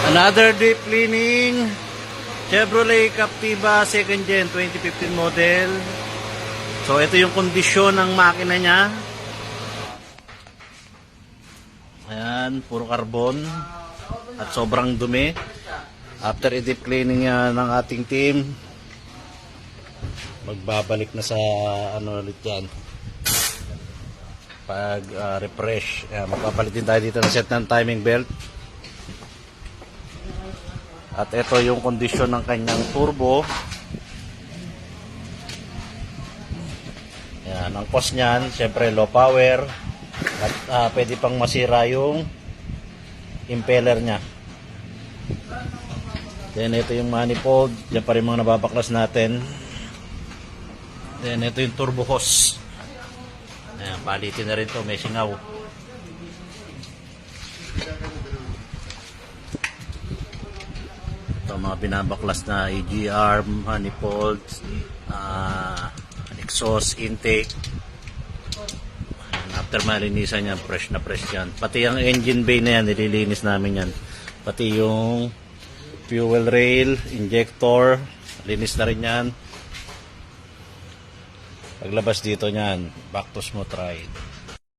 Another deep cleaning. Chevrolet Captiva 2nd Gen 2015 model. So ito yung kondisyon ng makina niya. Ayan, puro carbon at sobrang dumi. After i-deep cleaning ng ating team, magbabalik na sa ano ulit yan, pag refresh. Magpapalit din tayo dito ng set ng timing belt. At ito yung kondisyon ng kanyang turbo. Yan, ang cause niyan, syempre low power. At pwede pang masira yung impeller nya. Then ito yung manifold. Diyan pa rin mga nababaklas natin. Then ito yung turbo hose. Ayan, palitin na rin to, may singaw. Ito mga binabaklas na AGR, manifold, exhaust, intake. After malinisan yan, fresh na fresh yan. Pati yung engine bay na yan, nililinis namin yan. Pati yung fuel rail, injector, linis na rin yan. Paglabas dito niyan, back to smooth ride.